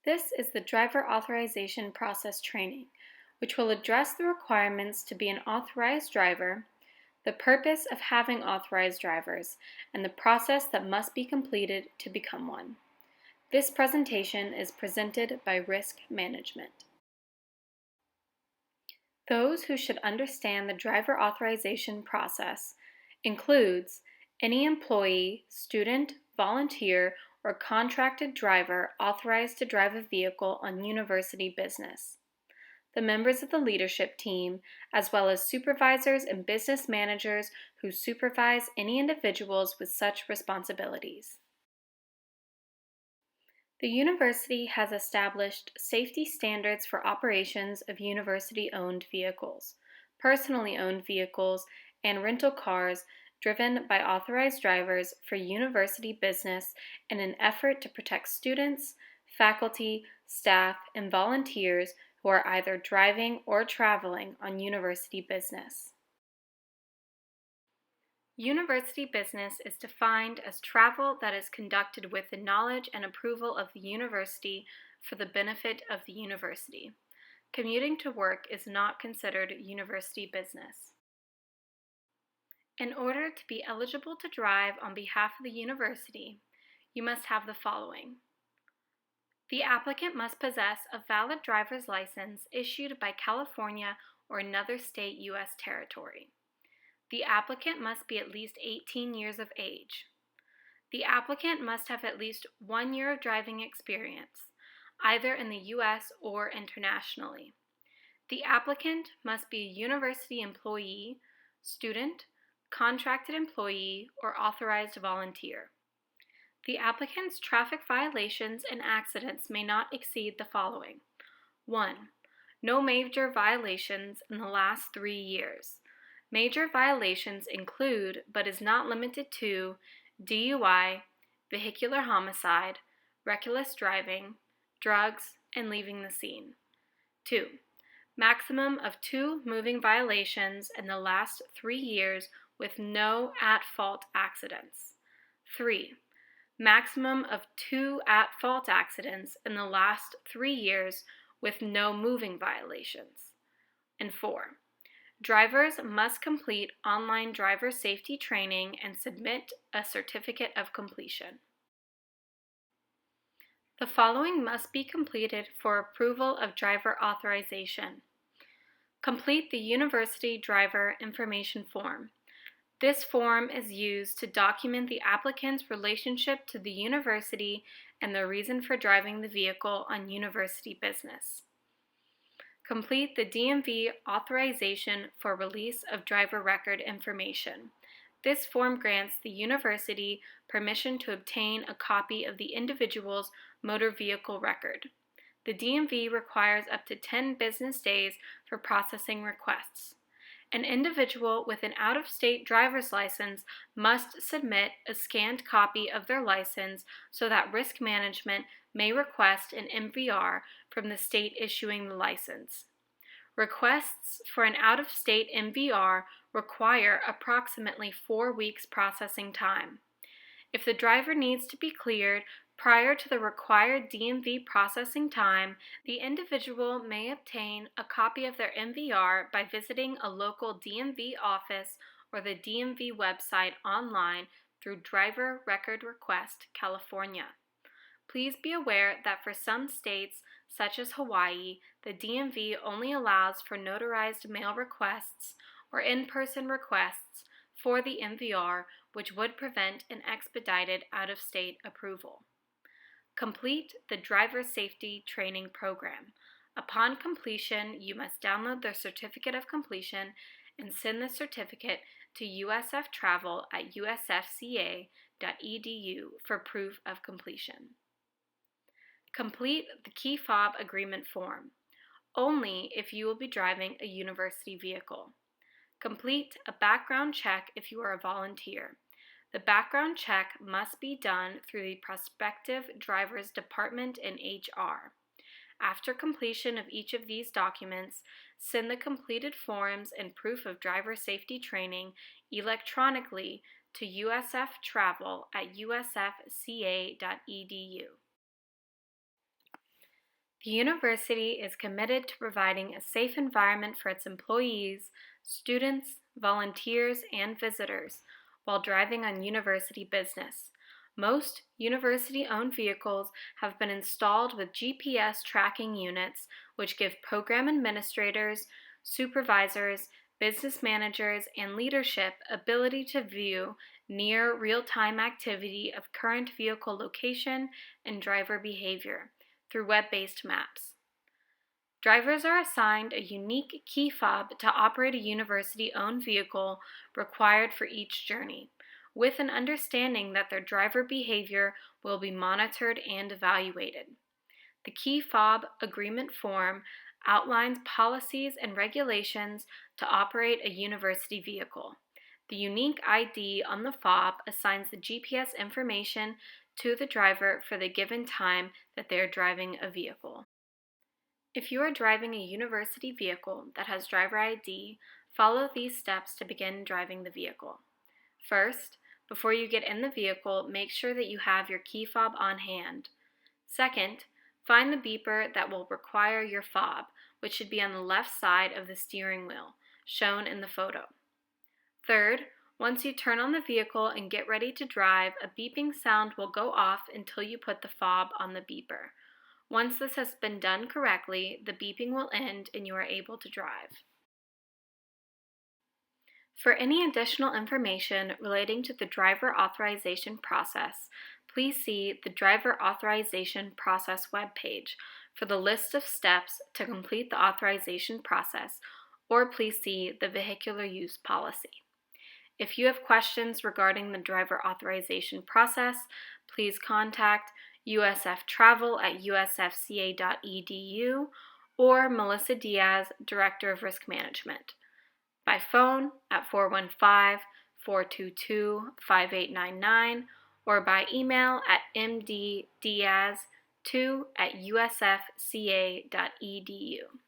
This is the Driver Authorization Process Training, which will address the requirements to be an authorized driver, the purpose of having authorized drivers, and the process that must be completed to become one. This presentation is presented by Risk Management. Those who should understand the driver authorization process includes any employee, student, volunteer, or contracted driver authorized to drive a vehicle on university business, the members of the leadership team, as well as supervisors and business managers who supervise any individuals with such responsibilities. The university has established safety standards for operations of university-owned vehicles, personally owned vehicles, and rental cars driven by authorized drivers for university business in an effort to protect students, faculty, staff, and volunteers who are either driving or traveling on university business. University business is defined as travel that is conducted with the knowledge and approval of the university for the benefit of the university. Commuting to work is not considered university business. In order to be eligible to drive on behalf of the university, you must have the following. The applicant must possess a valid driver's license issued by California or another state U.S. territory. The applicant must be at least 18 years of age. The applicant must have at least 1 year of driving experience, either in the U.S. or internationally. The applicant must be a university employee, student, contracted employee, or authorized volunteer. The applicant's traffic violations and accidents may not exceed the following. 1. No major violations in the last 3 years. Major violations include, but is not limited to, DUI, vehicular homicide, reckless driving, drugs, and leaving the scene. 2. Maximum of 2 moving violations in the last 3 years with no at-fault accidents. 3. Maximum of 2 at-fault accidents in the last 3 years with no moving violations. And 4. Drivers must complete online driver safety training and submit a certificate of completion. The following must be completed for approval of driver authorization. Complete the University Driver Information Form. This form is used to document the applicant's relationship to the university and the reason for driving the vehicle on university business. Complete the DMV authorization for release of driver record information. This form grants the university permission to obtain a copy of the individual's motor vehicle record. The DMV requires up to 10 business days for processing requests. An individual with an out-of-state driver's license must submit a scanned copy of their license so that Risk Management may request an MVR from the state issuing the license. Requests for an out-of-state MVR require approximately 4 weeks processing time. If the driver needs to be cleared prior to the required DMV processing time, the individual may obtain a copy of their MVR by visiting a local DMV office or the DMV website online through Driver Record Request, California. Please be aware that for some states, such as Hawaii, the DMV only allows for notarized mail requests or in-person requests for the MVR, which would prevent an expedited out-of-state approval. Complete the Driver Safety Training Program. Upon completion, you must download the certificate of completion and send the certificate to USF Travel at usfca.edu for proof of completion. Complete the key fob agreement form, only if you will be driving a university vehicle. Complete a background check if you are a volunteer. The background check must be done through the prospective driver's department in HR. After completion of each of these documents, send the completed forms and proof of driver safety training electronically to USF Travel at usfca.edu. The university is committed to providing a safe environment for its employees, students, volunteers, and visitors while driving on university business. Most university-owned vehicles have been installed with GPS tracking units, which give program administrators, supervisors, business managers, and leadership ability to view near real-time activity of current vehicle location and driver behavior through web-based maps. Drivers are assigned a unique key fob to operate a university-owned vehicle required for each journey, with an understanding that their driver behavior will be monitored and evaluated. The key fob agreement form outlines policies and regulations to operate a university vehicle. The unique ID on the fob assigns the GPS information to the driver for the given time that they are driving a vehicle. If you are driving a university vehicle that has driver ID, follow these steps to begin driving the vehicle. First, before you get in the vehicle, make sure that you have your key fob on hand. Second, find the beeper that will require your fob, which should be on the left side of the steering wheel, shown in the photo. Third, once you turn on the vehicle and get ready to drive, a beeping sound will go off until you put the fob on the beeper. Once this has been done correctly, the beeping will end and you are able to drive. For any additional information relating to the driver authorization process, please see the Driver Authorization Process webpage for the list of steps to complete the authorization process, or please see the Vehicular Use Policy. If you have questions regarding the driver authorization process, please contact usftravel@usfca.edu or Melissa Diaz, Director of Risk Management, by phone at 415-422-5899 or by email at mddiaz2@usfca.edu.